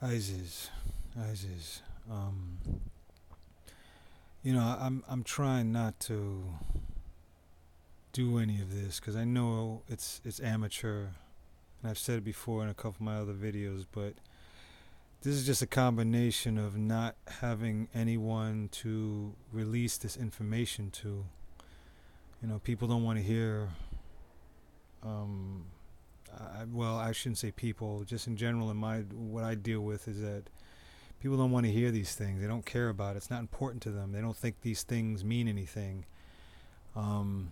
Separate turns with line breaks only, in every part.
Isis, Isis. I'm trying not to do any of this because I know it's amateur, and I've said it before in a couple of my other videos, but this is just a combination of not having anyone to release this information to. People don't want to hear. I shouldn't say people. Just in general, what I deal with is that people don't want to hear these things. They don't care about it. It's not important to them. They don't think these things mean anything. And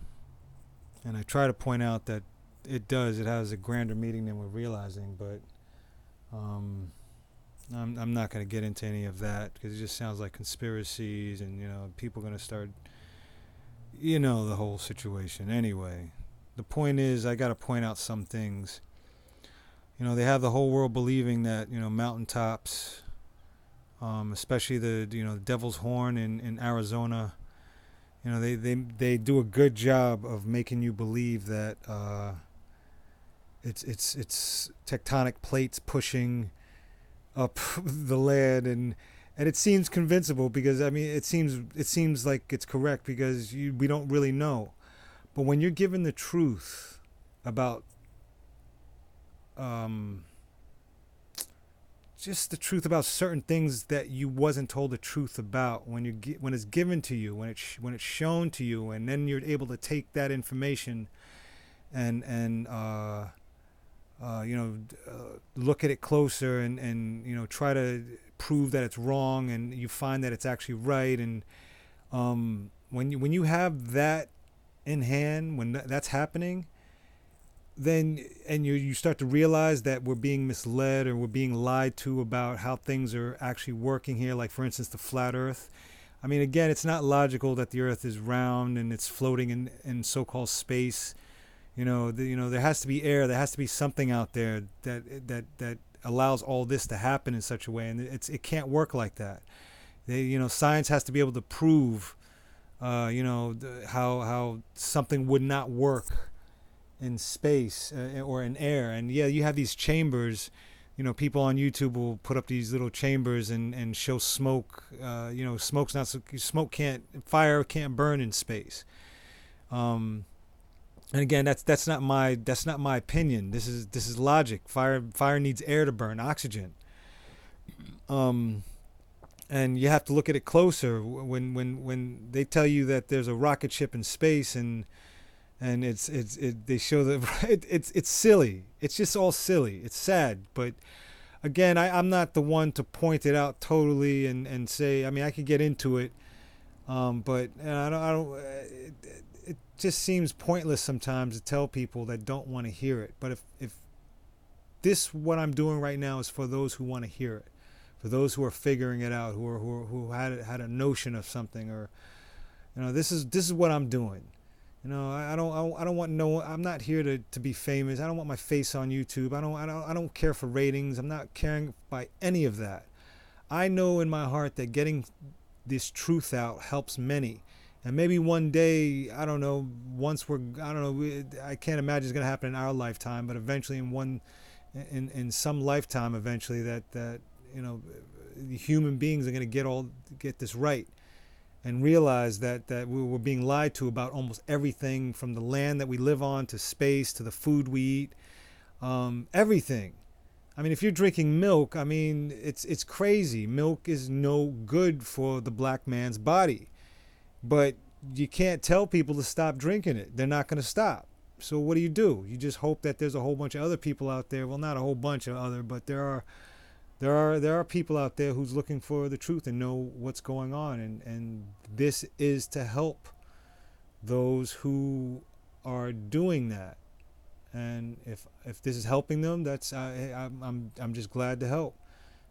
I try to point out that it does. It has a grander meaning than we're realizing. But I'm not going to get into any of that because it just sounds like conspiracies, and people are going to start. The whole situation. Anyway, the point is, I got to point out some things. They have the whole world believing that mountaintops, especially the Devil's Horn in Arizona. They do a good job of making you believe that it's tectonic plates pushing up the land, and it seems convincible because it seems like it's correct because we don't really know. But when you're given the truth about just the truth about certain things that you wasn't told the truth about, when it's given to you, when it's shown to you, and then you're able to take that information and look at it closer and try to prove that it's wrong, and you find that it's actually right. And when you have that in hand, when that's happening, then you start to realize that we're being misled or we're being lied to about how things are actually working here. Like, for instance, the flat Earth. Again, it's not logical that the Earth is round and it's floating in so-called space. There has to be air. There has to be something out there that allows all this to happen in such a way, and it can't work like that. Science has to be able to prove, how something would not work in space or in air. And yeah, you have these chambers. People on YouTube will put up these little chambers and show smoke. Fire can't burn in space. And again, that's not my opinion. This is logic. Fire needs air to burn, oxygen. And you have to look at it closer when they tell you that there's a rocket ship in space, and they show that it's silly. It's just all silly. It's sad, but again, I'm not the one to point it out totally and say. I could get into it, but I don't. It just seems pointless sometimes to tell people that don't want to hear it. But if this what I'm doing right now is for those who want to hear it, for those who are figuring it out, who had a notion of something, or this is what I'm doing. I don't want no. I'm not here to be famous. I don't want my face on YouTube. I don't care for ratings. I'm not caring by any of that. I know in my heart that getting this truth out helps many. And maybe one day, I don't know, I can't imagine it's going to happen in our lifetime, but eventually in some lifetime eventually that human beings are going to get this right and realize that we're being lied to about almost everything, from the land that we live on to space to the food we eat, everything. If you're drinking milk, it's crazy. Milk is no good for the black man's body. But you can't tell people to stop drinking it. They're not going to stop. So what do? You just hope that there's a whole bunch of other people out there. Well, not a whole bunch of other, but there are people out there who's looking for the truth and know what's going on. And this is to help those who are doing that. And if this is helping them, I'm just glad to help.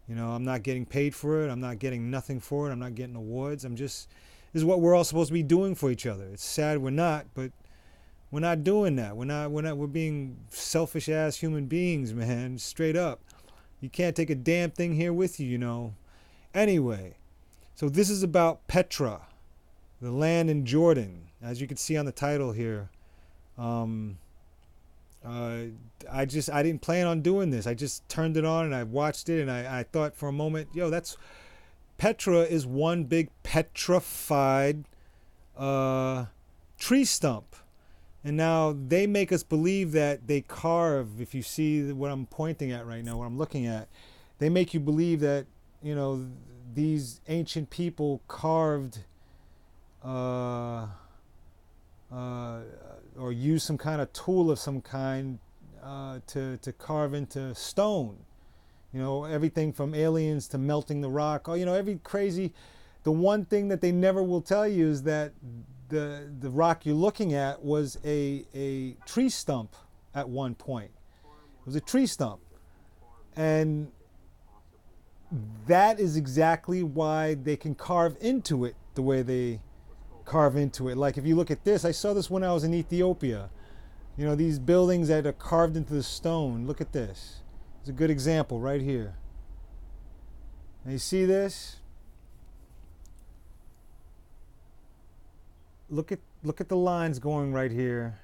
I'm not getting paid for it. I'm not getting nothing for it. I'm not getting awards. This is what we're all supposed to be doing for each other. It's sad we're not, but we're not doing that. We're being selfish ass human beings, man. Straight up. You can't take a damn thing here with you, Anyway, so this is about Petra, the land in Jordan. As you can see on the title here, Uh, I didn't plan on doing this. I just turned it on and I watched it, and I thought for a moment, yo, that's Petra is one big petrified uh, tree stump. And now they make us believe that they carve. If you see what I'm pointing at right now, what I'm looking at, they make you believe that, you know, these ancient people carved uh, uh, or used some kind of tool of some kind to carve into stone. You know, everything from aliens to melting the rock. Oh, you know, every crazy. The one thing that they never will tell you is that the rock you're looking at was a tree stump at one point. It was a tree stump, and that is exactly why they can carve into it the way they carve into it. Like if you look at this, I saw this when I was in Ethiopia. You know, these buildings that are carved into the stone. Look at this. It's a good example right here. Now you see this? Look at the lines going right here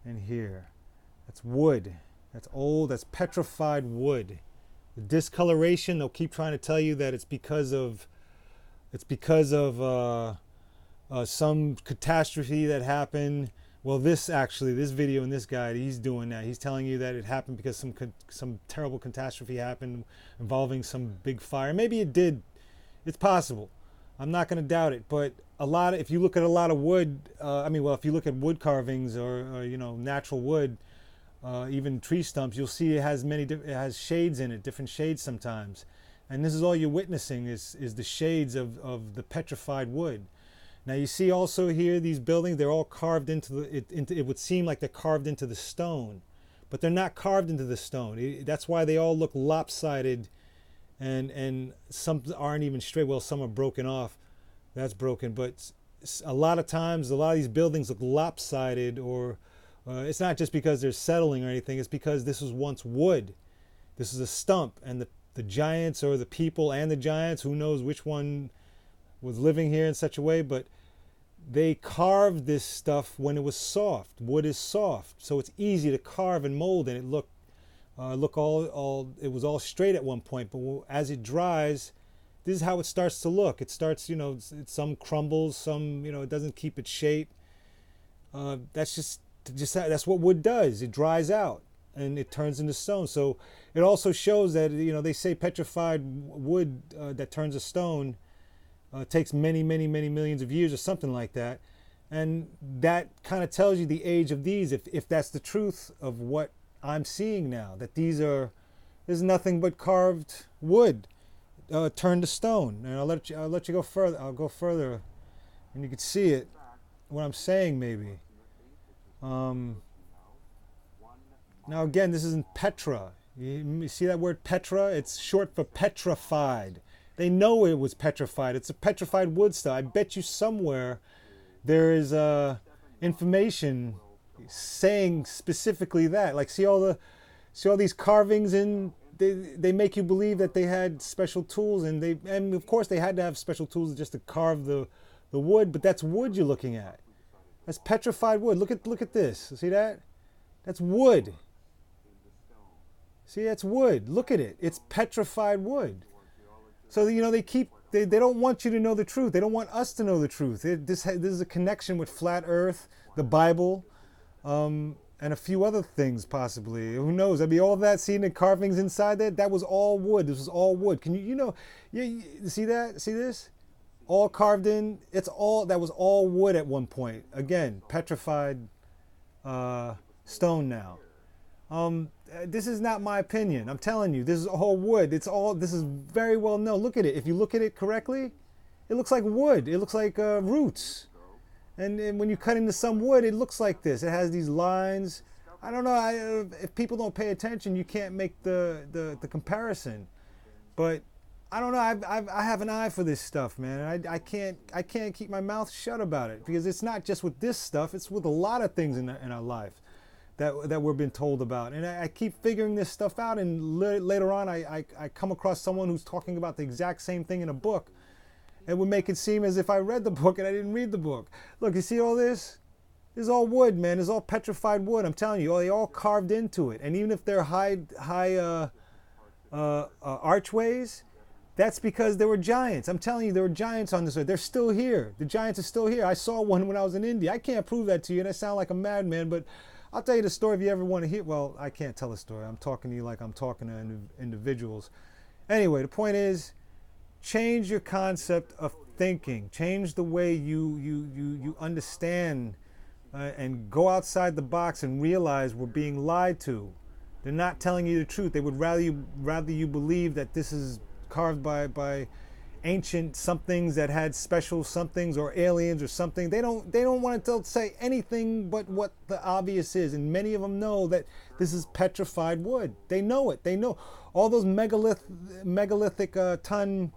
and here. That's wood. That's old. That's petrified wood. The discoloration, they'll keep trying to tell you that it's because of some catastrophe that happened. Well, this video in this guide, he's doing that. He's telling you that it happened because some terrible catastrophe happened involving some big fire. Maybe it did. It's possible. I'm not going to doubt it. But if you look at a lot of wood, if you look at wood carvings or you know, natural wood, even tree stumps, you'll see it has shades in it, different shades sometimes. And this is all you're witnessing is the shades of the petrified wood. Now you see also here these buildings, they're all carved it would seem like they're carved into the stone, but they're not carved into the stone. That's why they all look lopsided, and some aren't even straight. Well, some are broken off. That's broken, but a lot of times, a lot of these buildings look lopsided, or it's not just because they're settling or anything. It's because this was once wood. This is a stump, and the giants, or the people and the giants, who knows which one was living here in such a way, but they carved this stuff when it was soft. Wood is soft, so it's easy to carve and mold, and it was all straight at one point, but as it dries, this is how it starts to look. It starts, you know, some crumbles, some, you know, it doesn't keep its shape. That's that's what wood does. It dries out and it turns into stone. So it also shows that, you know, they say petrified wood that turns to stone takes many millions of years or something like that. And that kind of tells you the age of these, if that's the truth of what I'm seeing now, that there's nothing but carved wood turned to stone. And I'll let you go further. I'll go further, and you can see it. What I'm saying, maybe. Now again, this isn't Petra. You see that word Petra? It's short for petrified. They know it was petrified. It's a petrified wood stuff. I bet you somewhere there is information saying specifically that. Like, see all these carvings, and they make you believe that they had special tools, and of course they had to have special tools just to carve the wood. But that's wood you're looking at. That's petrified wood. Look at this. See that? That's wood. See, that's wood. Look at it. It's petrified wood. So, you know, they don't want you to know the truth. They don't want us to know the truth. This is a connection with flat Earth, the Bible, and a few other things possibly. Who knows? I mean, all that, seeing the carvings inside that was all wood. This was all wood. Can you see that? See this? All carved in. That was all wood at one point. Again, petrified stone now. This is not my opinion. I'm telling you, this is all wood. This is very well known. Look at it. If you look at it correctly, it looks like wood. It looks like roots. And when you cut into some wood, it looks like this. It has these lines. I don't know. If people don't pay attention, you can't make the comparison. But I don't know. I have an eye for this stuff, man. I can't keep my mouth shut about it, because it's not just with this stuff. It's with a lot of things in our life that we're being told about. And I keep figuring this stuff out, and later on I come across someone who's talking about the exact same thing in a book. It would make it seem as if I read the book and I didn't read the book. Look, you see all this? This is all wood, man. It's all petrified wood. I'm telling you, they all carved into it. And even if they're archways, that's because there were giants. I'm telling you, there were giants on this earth. They're still here. The giants are still here. I saw one when I was in India. I can't prove that to you, and I sound like a madman, but I'll tell you the story if you ever want to hear. Well, I can't tell a story. I'm talking to you like I'm talking to individuals. Anyway, the point is, change your concept of thinking. Change the way you understand, and go outside the box and realize we're being lied to. They're not telling you the truth. They would rather you believe that this is carved by ancient somethings that had special somethings or aliens or something. They don't want to say anything but what the obvious is, and many of them know that this is petrified wood. They know it. They know all those megalithic ton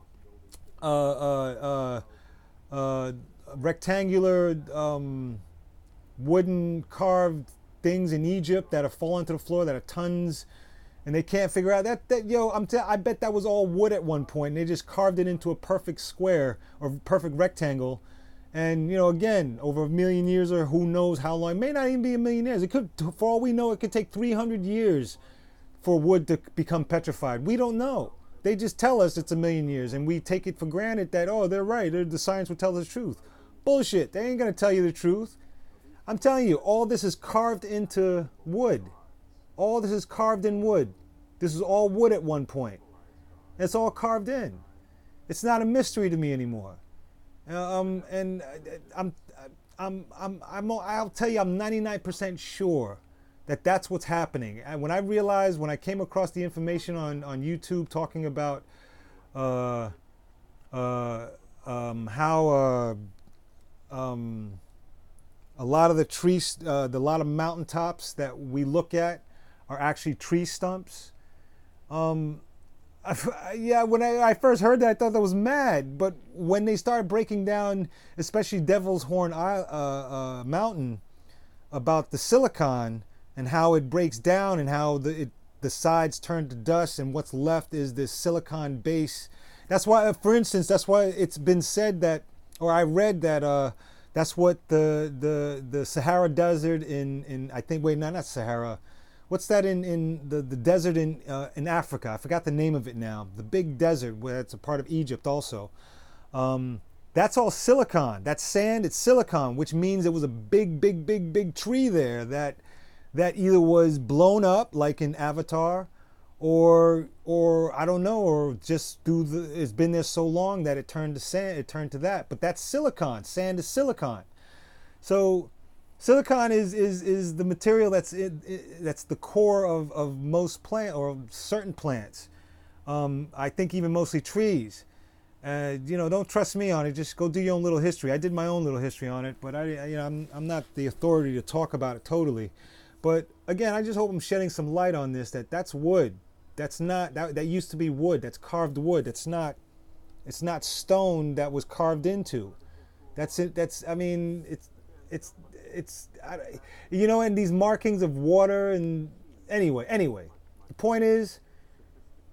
rectangular wooden carved things in Egypt that have fallen to the floor that are tons, and they can't figure out I bet that was all wood at one point, and they just carved it into a perfect square or perfect rectangle. And again, over a million years or who knows how long, it may not even be a million years. It could, for all we know, it could take 300 years for wood to become petrified. We don't know. They just tell us it's a million years, and we take it for granted that, oh, they're right. The science will tell us the truth. Bullshit. They ain't gonna tell you the truth. I'm telling you, all this is carved into wood. All this is carved in wood. This is all wood at one point. It's all carved in. It's not a mystery to me anymore. And I'll tell you, I'm 99% sure that that's what's happening. And when I came across the information on YouTube talking about how a lot of the trees, a lot of mountaintops that we look at are actually tree stumps. When I first heard that, I thought that was mad. But when they started breaking down, especially Devil's Horn Mountain, about the silicon and how it breaks down and how the sides turn to dust and what's left is this silicon base. That's why, for instance, that's why it's been said that, or I read that that's what the Sahara Desert in I think, wait, no, not Sahara. What's that in the desert in Africa? I forgot the name of it now. The big desert where it's a part of Egypt also. That's all silicon. That's sand. It's silicon, which means it was a big tree there that either was blown up like in Avatar, or I don't know, or just it's been there so long that it turned to sand. It turned to that. But that's silicon. Sand is silicon. So silicon is the material that's the core of most plant or certain plants. I think even mostly trees. Don't trust me on it. Just go do your own little history. I did my own little history on it, but I'm not the authority to talk about it totally. But again, I just hope I'm shedding some light on this. That's wood. That's not that used to be wood. That's carved wood. It's not stone that was carved into. That's it. And these markings of water and anyway, the point is,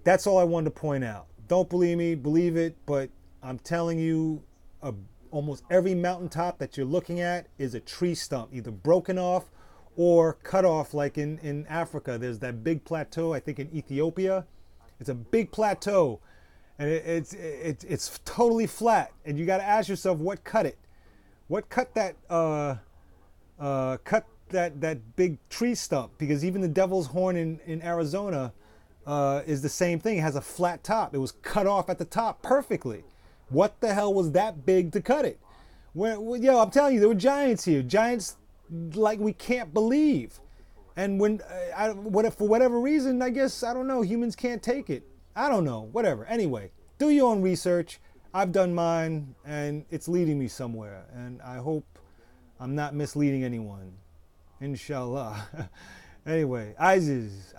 that's all I wanted to point out. Don't believe me, believe it, but I'm telling you, almost every mountaintop that you're looking at is a tree stump, either broken off or cut off, like in Africa. There's that big plateau, I think in Ethiopia. It's a big plateau, and it's totally flat, and you got to ask yourself, what cut it? What cut that that big tree stump? Because even the Devil's Horn in Arizona is the same thing. It has a flat top. It was cut off at the top perfectly. What the hell was that big to cut it? I'm telling you, there were giants here. Giants like we can't believe. And for whatever reason, I guess, I don't know, humans can't take it. I don't know, whatever. Anyway, do your own research. I've done mine, and it's leading me somewhere. And I hope I'm not misleading anyone. Inshallah. Anyway, Isis.